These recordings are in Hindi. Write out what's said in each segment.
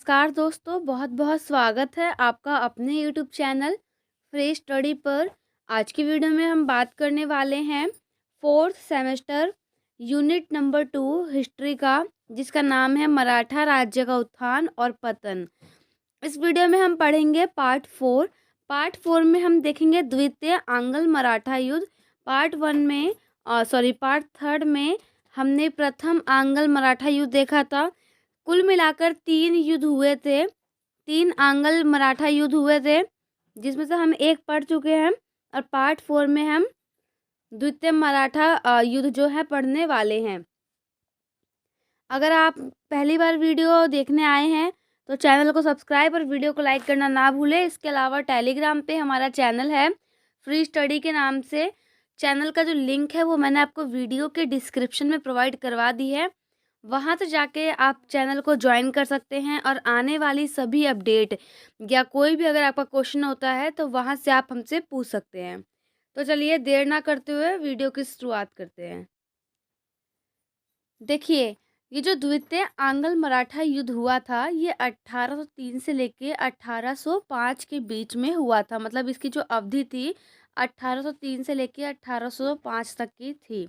नमस्कार दोस्तों, बहुत बहुत स्वागत है आपका अपने यूट्यूब चैनल फ्री स्टडी पर। आज की वीडियो में हम बात करने वाले हैं fourth semester unit number 2 history का, जिसका नाम है मराठा राज्य का उत्थान और पतन। इस वीडियो में हम पढ़ेंगे पार्ट 4 में हम देखेंगे द्वितीय आंग्ल मराठा युद्ध। पार्ट 3 में हमने प्रथम आंग्ल मराठा युद्ध देखा था। कुल मिलाकर 3 युद्ध हुए थे, 3 आंग्ल मराठा युद्ध हुए थे, जिसमें से हम एक पढ़ चुके हैं और पार्ट 4 में हम द्वितीय मराठा युद्ध जो है पढ़ने वाले हैं। अगर आप पहली बार वीडियो देखने आए हैं तो चैनल को सब्सक्राइब और वीडियो को लाइक करना ना भूलें। इसके अलावा टेलीग्राम पे हमारा चैनल है फ्री स्टडी के नाम से। चैनल का जो लिंक है वो मैंने आपको वीडियो के डिस्क्रिप्शन में प्रोवाइड करवा दी है। वहाँ से जाके आप चैनल को ज्वाइन कर सकते हैं और आने वाली सभी अपडेट या कोई भी अगर आपका क्वेश्चन होता है तो वहाँ से आप हमसे पूछ सकते हैं। तो चलिए देर ना करते हुए वीडियो की शुरुआत करते हैं। देखिए, ये जो द्वितीय आंग्ल मराठा युद्ध हुआ था ये 1803 से लेके 1805 के बीच में हुआ था। मतलब इसकी जो अवधि थी 1803 से लेके 1805 तक की थी।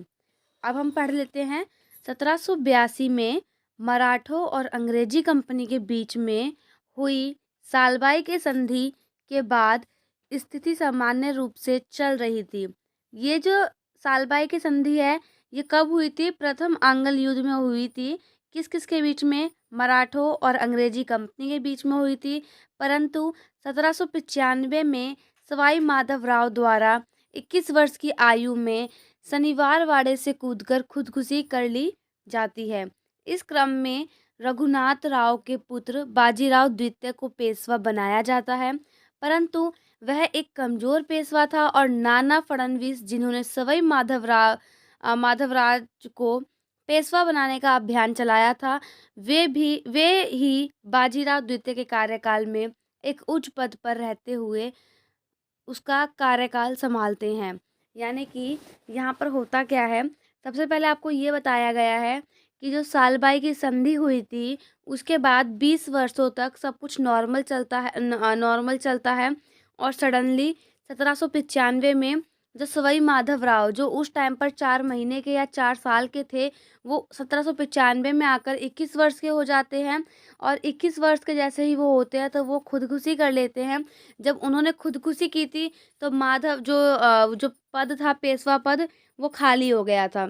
अब हम पढ़ लेते हैं। 1782 में मराठों और अंग्रेजी कंपनी के बीच में हुई सालबाई के संधि के बाद स्थिति सामान्य रूप से चल रही थी। ये जो सालबाई की संधि है ये कब हुई थी? प्रथम आंग्ल युद्ध में हुई थी। किस किस के बीच में? मराठों और अंग्रेजी कंपनी के बीच में हुई थी। परंतु 1795 में सवाई माधवराव द्वारा 21 वर्ष की आयु में शनिवार वाड़े से कूदकर खुदकुशी कर ली जाती है। इस क्रम में रघुनाथ राव के पुत्र बाजीराव द्वितीय को पेशवा बनाया जाता है, परंतु वह एक कमजोर पेशवा था और नाना फडणवीस जिन्होंने सवाई माधवराज को पेशवा बनाने का अभियान चलाया था, वे ही बाजीराव द्वितीय के कार्यकाल में एक उच्च पद पर रहते हुए उसका कार्यकाल संभालते हैं। यानी कि यहाँ पर होता क्या है, सबसे पहले आपको ये बताया गया है कि जो सालबाई की संधि हुई थी उसके बाद 20 वर्षों तक सब कुछ नॉर्मल चलता है और सडनली 1795 में जो सवाई माधवराव जो उस टाइम पर 4 महीने के या 4 साल के थे, वो 1795 में आकर 21 वर्ष के हो जाते हैं और 21 वर्ष के जैसे ही वो होते हैं तो वो खुदकुशी कर लेते हैं। जब उन्होंने खुदकुशी की थी तो माधव जो पद था पेशवा पद वो खाली हो गया था।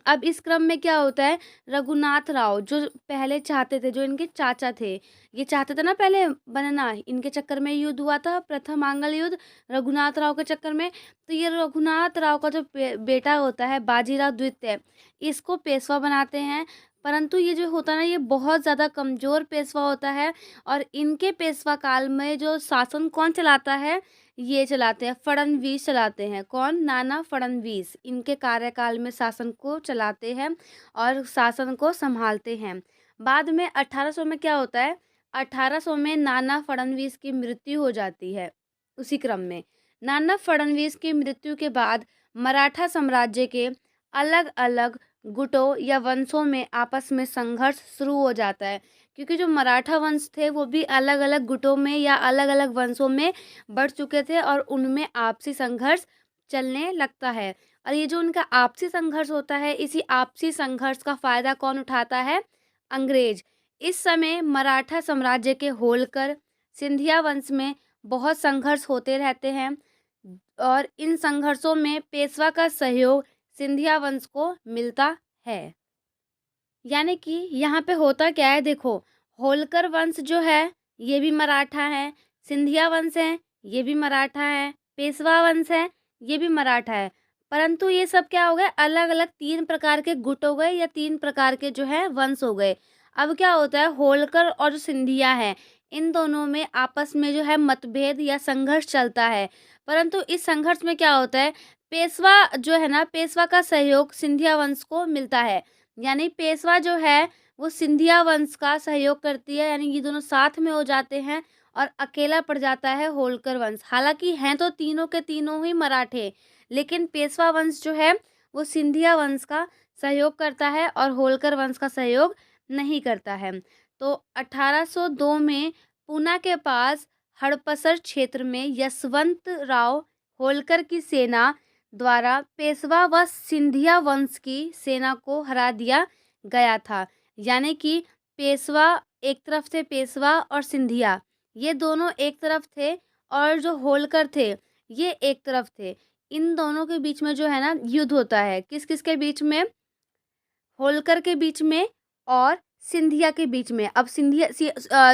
अब इस क्रम में क्या होता है, रघुनाथ राव जो पहले चाहते थे, जो इनके चाचा थे, ये चाहते थे ना पहले बनना, इनके चक्कर में युद्ध हुआ था प्रथम आंग्ल युद्ध रघुनाथ राव के चक्कर में। तो ये रघुनाथ राव का जो बेटा होता है बाजीराव द्वितीय, इसको पेशवा बनाते हैं। परंतु ये जो होता है ना ये बहुत ज़्यादा कमज़ोर पेशवा होता है और इनके पेशवा काल में जो शासन कौन चलाता है, ये चलाते हैं फडणवीस चलाते हैं। कौन? नाना फडणवीस इनके कार्यकाल में शासन को चलाते हैं और शासन को संभालते हैं। बाद में 1800 में क्या होता है, 1800 में नाना फडणवीस की मृत्यु हो जाती है। उसी क्रम में नाना फडणवीस की मृत्यु के बाद मराठा साम्राज्य के अलग अलग गुटों या वंशों में आपस में संघर्ष शुरू हो जाता है, क्योंकि जो मराठा वंश थे वो भी अलग अलग गुटों में या अलग अलग वंशों में बढ़ चुके थे और उनमें आपसी संघर्ष चलने लगता है। और ये जो उनका आपसी संघर्ष होता है, इसी आपसी संघर्ष का फ़ायदा कौन उठाता है? अंग्रेज। इस समय मराठा साम्राज्य के होलकर सिंधिया वंश में बहुत संघर्ष होते रहते हैं और इन संघर्षों में पेशवा का सहयोग सिंधिया वंश को मिलता है। यानी कि यहाँ पे होता क्या है, देखो, होलकर वंश जो है ये भी मराठा है, सिंधिया वंश है ये भी मराठा है, पेशवा वंश है ये भी मराठा है। परंतु ये सब क्या हो गए, अलग अलग 3 प्रकार के गुट हो गए या 3 प्रकार के जो है वंश हो गए। अब क्या होता है, होलकर और जो सिंधिया है इन दोनों में आपस में जो है मतभेद या संघर्ष चलता है। परंतु इस संघर्ष में क्या होता है, पेशवा जो है ना, पेशवा का सहयोग सिंधिया वंश को मिलता है। यानी पेशवा जो है वो सिंधिया वंश का सहयोग करती है, यानी ये दोनों साथ में हो जाते हैं और अकेला पड़ जाता है होलकर वंश। हालांकि हैं तो तीनों के तीनों ही मराठे, लेकिन पेशवा वंश जो है वो सिंधिया वंश का सहयोग करता है और होलकर वंश का सहयोग नहीं करता है। तो 1802 में पूना के पास हड़पसर क्षेत्र में यशवंतराव होलकर की सेना द्वारा पेशवा व सिंधिया वंश की सेना को हरा दिया गया था। यानी कि पेशवा एक तरफ थे, पेशवा और सिंधिया ये दोनों एक तरफ थे, और जो होलकर थे ये एक तरफ थे। इन दोनों के बीच में जो है ना युद्ध होता है, किस किस के बीच में? होलकर के बीच में और सिंधिया के बीच में। अब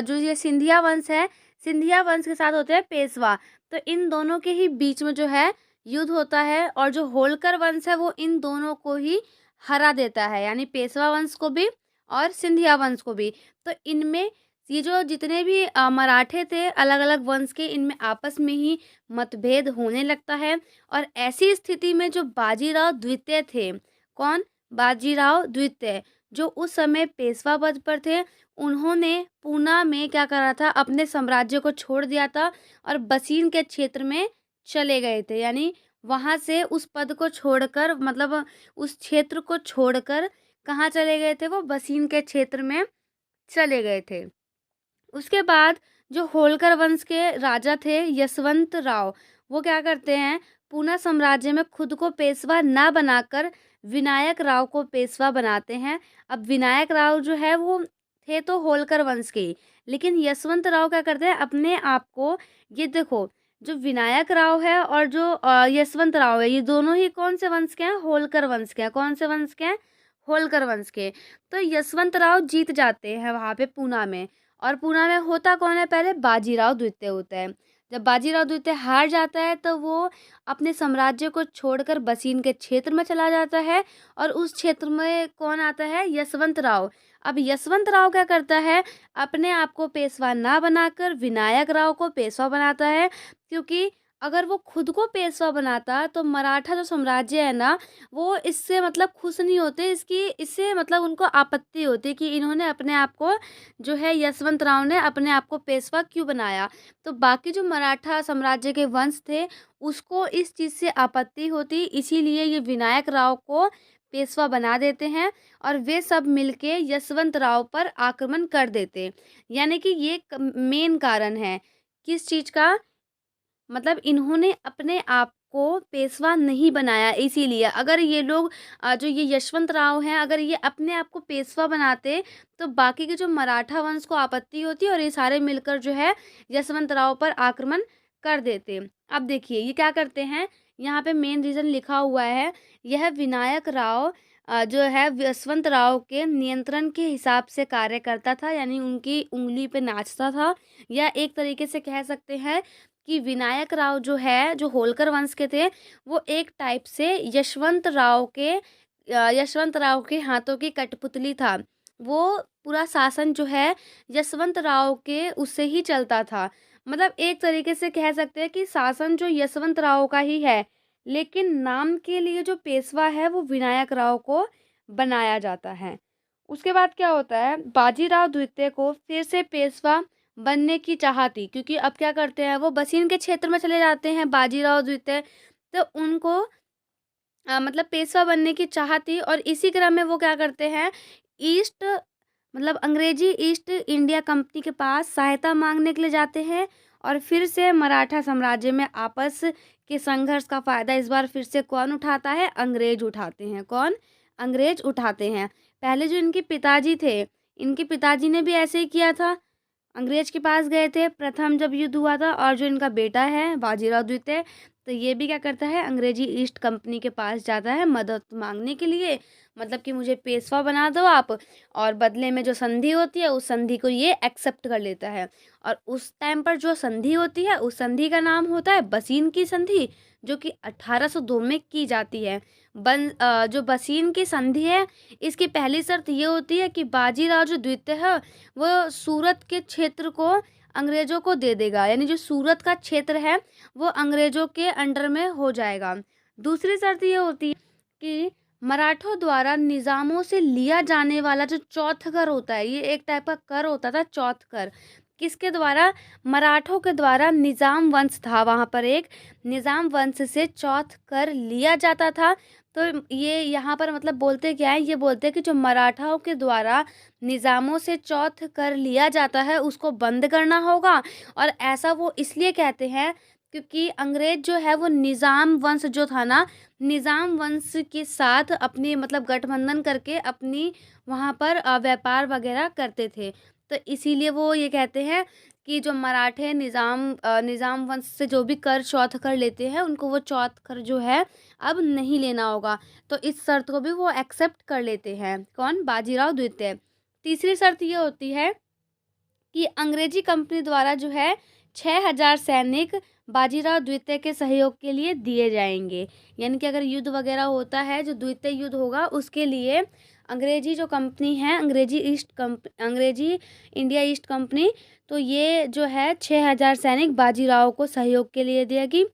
जो ये सिंधिया वंश है, सिंधिया वंश के साथ होते हैं पेशवा, तो इन दोनों के ही बीच में जो है युद्ध होता है, और जो होलकर वंश है वो इन दोनों को ही हरा देता है, यानी पेशवा वंश को भी और सिंधिया वंश को भी। तो इनमें ये जो जितने भी मराठे थे अलग अलग वंश के, इनमें आपस में ही मतभेद होने लगता है। और ऐसी स्थिति में जो बाजीराव द्वितीय थे, कौन? बाजीराव द्वितीय, जो उस समय पेशवा पद पर थे, उन्होंने पूना में क्या करा था, अपने साम्राज्य को छोड़ दिया था और बसीन के क्षेत्र में चले गए थे। यानी वहाँ से उस पद को छोड़कर, मतलब उस क्षेत्र को छोड़कर कहाँ चले गए थे? वो बसीन के क्षेत्र में चले गए थे। उसके बाद जो होलकर वंश के राजा थे यशवंत राव, वो क्या करते हैं, पूना साम्राज्य में खुद को पेशवा ना बनाकर विनायक राव को पेशवा बनाते हैं। अब विनायक राव जो है वो थे तो होलकर वंश के ही, लेकिन यशवंत राव क्या करते हैं, अपने आप को, ये देखो जो विनायक राव है और जो यशवंत राव है, ये दोनों ही कौन से वंश के हैं? होलकर वंश के हैं। कौन से वंश के हैं? होलकर वंश के। तो यशवंत राव जीत जाते हैं वहाँ पे पूना में, और पूना में होता कौन है? पहले बाजीराव द्वितीय होता है। जब बाजीराव द्वितीय हार जाता है तो वो अपने साम्राज्य को छोड़कर बसीन के क्षेत्र में चला जाता है, और उस क्षेत्र में कौन आता है? यशवंत राव। अब यशवंत राव क्या करता है, अपने आप को पेशवा ना बनाकर विनायक राव को पेशवा बनाता है, क्योंकि अगर वो खुद को पेशवा बनाता तो मराठा जो साम्राज्य है ना, वो इससे मतलब खुश नहीं होते, इससे मतलब उनको आपत्ति होती कि इन्होंने अपने आप को, जो है यशवंत राव ने अपने आप को पेशवा क्यों बनाया। तो बाकी जो मराठा साम्राज्य के वंश थे उसको इस चीज़ से आपत्ति होती, इसीलिए ये विनायक राव को पेशवा बना देते हैं, और वे सब मिलके यशवंत राव पर आक्रमण कर देते। यानी कि ये मेन कारण है किस चीज़ का, मतलब इन्होंने अपने आप को पेशवा नहीं बनाया, इसीलिए। अगर ये लोग जो ये यशवंत राव हैं, अगर ये अपने आप को पेशवा बनाते तो बाकी के जो मराठा वंश को आपत्ति होती और ये सारे मिलकर जो है यशवंत राव पर आक्रमण कर देते। अब देखिए ये क्या करते हैं, यहाँ पे मेन रीज़न लिखा हुआ है, यह विनायक राव जो है यशवंत राव के नियंत्रण के हिसाब से कार्य करता था, यानी उनकी उंगली पे नाचता था, या एक तरीके से कह सकते हैं कि विनायक राव जो है, जो होलकर वंश के थे, वो एक टाइप से यशवंत राव के हाथों की कठपुतली था। वो पूरा शासन जो है यशवंत राव के उससे ही चलता था। मतलब एक तरीके से कह सकते हैं कि शासन जो यशवंत राव का ही है, लेकिन नाम के लिए जो पेशवा है वो विनायक राव को बनाया जाता है। उसके बाद क्या होता है, बाजीराव द्वितीय को फिर से पेशवा बनने की चाह थी, क्योंकि अब क्या करते हैं, वो बसीन के क्षेत्र में चले जाते हैं बाजीराव द्वितीय, तो उनको मतलब पेशवा बनने की चाह थी, और इसी क्रम में वो क्या करते हैं, ईस्ट मतलब अंग्रेजी ईस्ट इंडिया कंपनी के पास सहायता मांगने के लिए जाते हैं, और फिर से मराठा साम्राज्य में आपस के संघर्ष का फ़ायदा इस बार फिर से कौन उठाता है? अंग्रेज उठाते हैं। कौन? अंग्रेज उठाते हैं। पहले जो इनके पिताजी थे, इनके पिताजी ने भी ऐसे ही किया था, अंग्रेज के पास गए थे प्रथम जब युद्ध हुआ था, और जो इनका बेटा है बाजीराव द्वितीय, तो ये भी क्या करता है, अंग्रेजी ईस्ट कंपनी के पास जाता है मदद मांगने के लिए, मतलब कि मुझे पेशवा बना दो आप, और बदले में जो संधि होती है उस संधि को ये एक्सेप्ट कर लेता है। और उस टाइम पर जो संधि होती है उस संधि का नाम होता है बसीन की संधि, जो कि 1802 में की जाती है। जो बसीन की संधि है, इसकी पहली शर्त ये होती है कि बाजीराव जो द्वितीय है वो सूरत के क्षेत्र को अंग्रेज़ों को दे देगा, यानी जो सूरत का क्षेत्र है वो अंग्रेज़ों के अंडर में हो जाएगा। दूसरी शर्त ये होती है कि मराठों द्वारा निज़ामों से लिया जाने वाला जो चौथ कर होता है, ये एक टाइप का कर होता था, चौथ कर। किसके द्वारा? मराठों के द्वारा निज़ाम वंश था, वहाँ पर एक निज़ाम वंश से चौथ कर लिया जाता था। तो ये यहाँ पर मतलब बोलते क्या है, ये बोलते हैं कि जो मराठाओं के द्वारा निज़ामों से चौथ कर लिया जाता है उसको बंद करना होगा। और ऐसा वो इसलिए कहते हैं क्योंकि अंग्रेज जो है वो निज़ाम वंश जो था ना, निज़ाम वंश के साथ अपनी मतलब गठबंधन करके अपनी वहाँ पर व्यापार वगैरह करते थे। तो इसीलिए वो ये कहते हैं कि जो मराठे निज़ाम वंश से जो भी कर चौथ कर लेते हैं उनको वो चौथ कर जो है अब नहीं लेना होगा। तो इस शर्त को भी वो एक्सेप्ट कर लेते हैं। कौन? बाजीराव द्वितीय। तीसरी शर्त ये होती है कि अंग्रेजी कंपनी द्वारा जो है 6000 सैनिक बाजीराव द्वितीय के सहयोग के लिए दिए जाएंगे। यानी कि अगर युद्ध वगैरह होता है, जो द्वितीय युद्ध होगा उसके लिए अंग्रेजी जो कंपनी है, अंग्रेजी इंडिया ईस्ट कंपनी, तो ये जो है 6000 सैनिक बाजीराव को सहयोग के लिए देगी।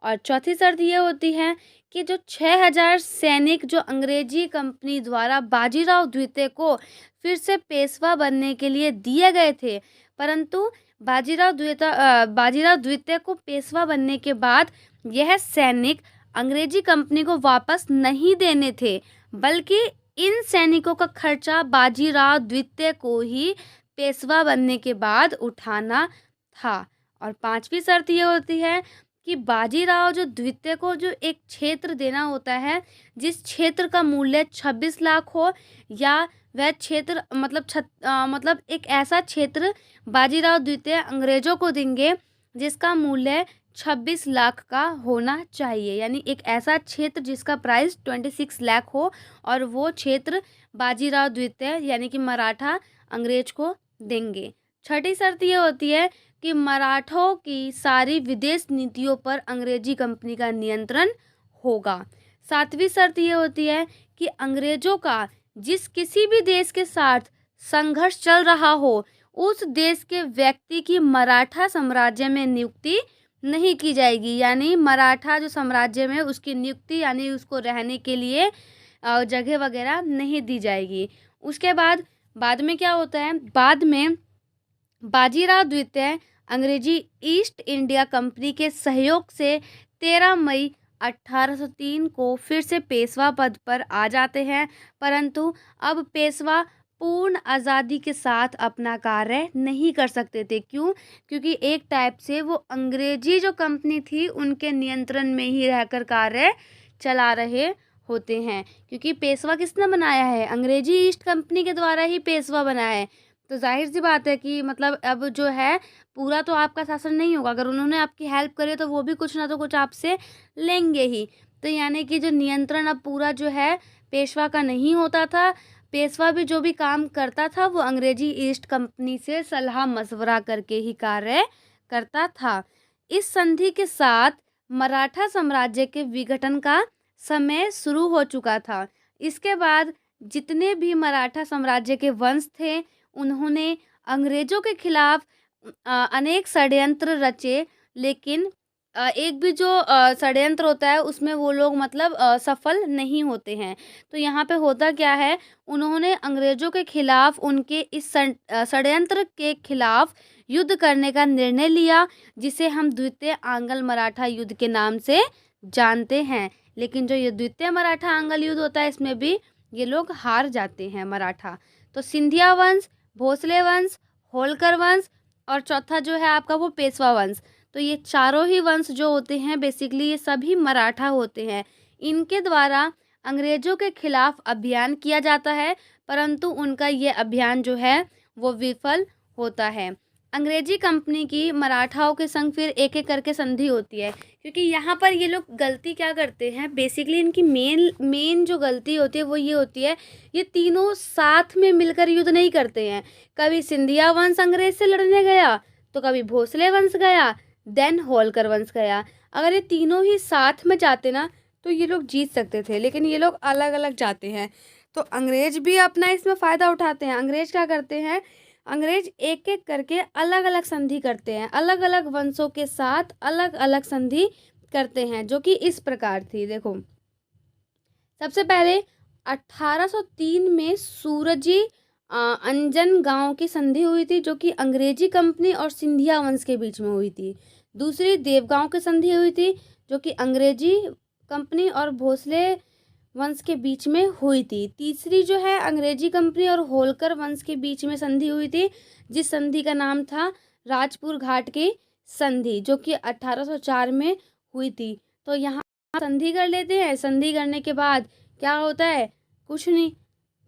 और चौथी शर्त ये होती है कि जो 6000 सैनिक जो अंग्रेजी कंपनी द्वारा बाजीराव द्वितीय को फिर से पेशवा बनने के लिए दिए गए थे, परंतु बाजीराव द्वितीय को पेशवा बनने के बाद यह सैनिक अंग्रेजी कंपनी को वापस नहीं देने थे, बल्कि इन सैनिकों का खर्चा बाजीराव द्वितीय को ही पेशवा बनने के बाद उठाना था। और पांचवी शर्त ये होती है कि बाजीराव जो द्वितीय को जो एक क्षेत्र देना होता है, जिस क्षेत्र का मूल्य 26 लाख हो, या वह क्षेत्र मतलब एक ऐसा क्षेत्र बाजीराव द्वितीय अंग्रेजों को देंगे जिसका मूल्य 26 लाख का होना चाहिए। यानी एक ऐसा क्षेत्र जिसका प्राइस 26 लाख हो और वो क्षेत्र बाजीराव द्वितीय यानी कि मराठा अंग्रेज को देंगे। छठी शर्त ये होती है कि मराठों की सारी विदेश नीतियों पर अंग्रेजी कंपनी का नियंत्रण होगा। सातवीं शर्त ये होती है कि अंग्रेजों का जिस किसी भी देश के साथ संघर्ष चल रहा हो, उस देश के व्यक्ति की मराठा साम्राज्य में नियुक्ति नहीं की जाएगी। यानी मराठा जो साम्राज्य में उसकी नियुक्ति यानी उसको रहने के लिए जगह वगैरह नहीं दी जाएगी। उसके बाद में क्या होता है, बाद में बाजीराव द्वितीय अंग्रेजी ईस्ट इंडिया कंपनी के सहयोग से 13 मई 1803 को फिर से पेशवा पद पर आ जाते हैं, परंतु अब पेशवा पूर्ण आज़ादी के साथ अपना कार्य नहीं कर सकते थे। क्यों? क्योंकि एक टाइप से वो अंग्रेजी जो कंपनी थी उनके नियंत्रण में ही रहकर कार्य चला रहे होते हैं। क्योंकि पेशवा किसने बनाया है? अंग्रेजी ईस्ट कंपनी के द्वारा ही पेशवा बनाया है। तो जाहिर सी बात है कि मतलब अब जो है पूरा तो आपका शासन नहीं होगा, अगर उन्होंने आपकी हेल्प करी तो वो भी कुछ ना तो कुछ आपसे लेंगे ही। तो यानी कि जो नियंत्रण अब पूरा जो है पेशवा का नहीं होता था। पेशवा भी जो भी काम करता था वो अंग्रेजी ईस्ट कंपनी से सलाह मशवरा करके ही कार्य करता था। इस संधि के साथ मराठा साम्राज्य के विघटन का समय शुरू हो चुका था। इसके बाद जितने भी मराठा साम्राज्य के वंश थे उन्होंने अंग्रेजों के खिलाफ अनेक षड्यंत्र रचे, लेकिन एक भी जो षड्यंत्र होता है उसमें वो लोग मतलब सफल नहीं होते हैं। तो यहाँ पे होता क्या है, उन्होंने अंग्रेजों के खिलाफ उनके इस षड्यंत्र के खिलाफ युद्ध करने का निर्णय लिया, जिसे हम द्वितीय आंग्ल मराठा युद्ध के नाम से जानते हैं। लेकिन जो ये द्वितीय मराठा आंग्ल युद्ध होता है इसमें भी ये लोग हार जाते हैं मराठा। तो सिंधिया वंश, भोसले वंश, होलकर वंश और चौथा जो है आपका वो पेशवा वंश, तो ये चारों ही वंश जो होते हैं बेसिकली ये सभी मराठा होते हैं। इनके द्वारा अंग्रेजों के खिलाफ अभियान किया जाता है, परंतु उनका ये अभियान जो है वो विफल होता है। अंग्रेजी कंपनी की मराठाओं के संग फिर एक एक करके संधि होती है, क्योंकि यहाँ पर ये लोग गलती क्या करते हैं, बेसिकली इनकी मेन जो गलती होती है वो ये होती है, ये तीनों साथ में मिलकर युद्ध नहीं करते हैं। कभी सिंधिया वंश अंग्रेज से लड़ने गया, तो कभी भोसले वंश गया, देन होलकर वंश गया। अगर ये तीनों ही साथ में जाते ना तो ये लोग जीत सकते थे, लेकिन ये लोग अलग अलग जाते हैं। तो अंग्रेज भी अपना इसमें फ़ायदा उठाते हैं। अंग्रेज क्या करते हैं, अंग्रेज एक एक करके अलग अलग संधि करते हैं, अलग अलग वंशों के साथ अलग अलग संधि करते हैं, जो कि इस प्रकार थी। देखो, सबसे पहले 1803 में सूरजी अंजन गांव की संधि हुई थी, जो कि अंग्रेजी कंपनी और सिंधिया वंश के बीच में हुई थी। दूसरी देवगांव की संधि हुई थी, जो कि अंग्रेजी कंपनी और भोसले वंश के बीच में हुई थी। तीसरी जो है अंग्रेजी कंपनी और होलकर वंश के बीच में संधि हुई थी, जिस संधि का नाम था राजपुर घाट की संधि, जो कि 1804 में हुई थी। तो यहाँ संधि कर लेते हैं। संधि करने के बाद क्या होता है? कुछ नहीं,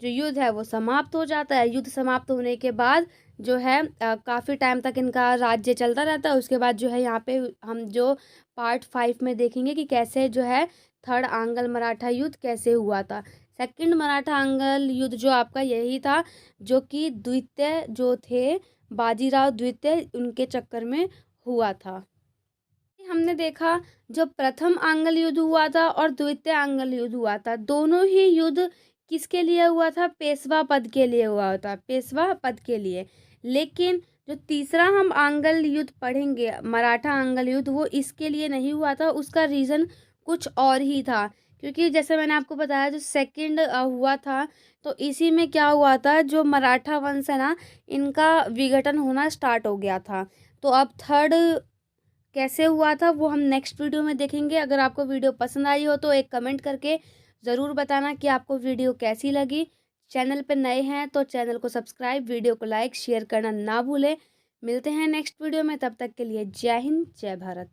जो युद्ध है वो समाप्त हो जाता है। युद्ध समाप्त होने के बाद जो है काफ़ी टाइम तक इनका राज्य चलता रहता है। उसके बाद जो है यहाँ पे हम जो पार्ट 5 में देखेंगे कि कैसे जो है थर्ड आंग्ल मराठा युद्ध कैसे हुआ था। सेकंड मराठा आंग्ल युद्ध जो आपका यही था, जो कि द्वितीय जो थे बाजीराव द्वितीय, उनके चक्कर में हुआ था। हमने देखा जो प्रथम आंग्ल युद्ध हुआ था और द्वितीय आंग्ल युद्ध हुआ था, दोनों ही युद्ध किसके लिए हुआ था? पेशवा पद के लिए हुआ था, पेशवा पद के लिए। लेकिन जो तीसरा हम आंग्ल युद्ध पढ़ेंगे, मराठा आंग्ल युद्ध, वो इसके लिए नहीं हुआ था। उसका रीज़न कुछ और ही था, क्योंकि जैसे मैंने आपको बताया जो सेकंड हुआ था, तो इसी में क्या हुआ था, जो मराठा वंश है ना, इनका विघटन होना स्टार्ट हो गया था। तो अब थर्ड कैसे हुआ था वो हम नेक्स्ट वीडियो में देखेंगे। अगर आपको वीडियो पसंद आई हो तो एक कमेंट करके ज़रूर बताना कि आपको वीडियो कैसी लगी। चैनल पर नए हैं तो चैनल को सब्सक्राइब, वीडियो को लाइक शेयर करना ना भूलें। मिलते हैं नेक्स्ट वीडियो में, तब तक के लिए जय हिंद जय भारत।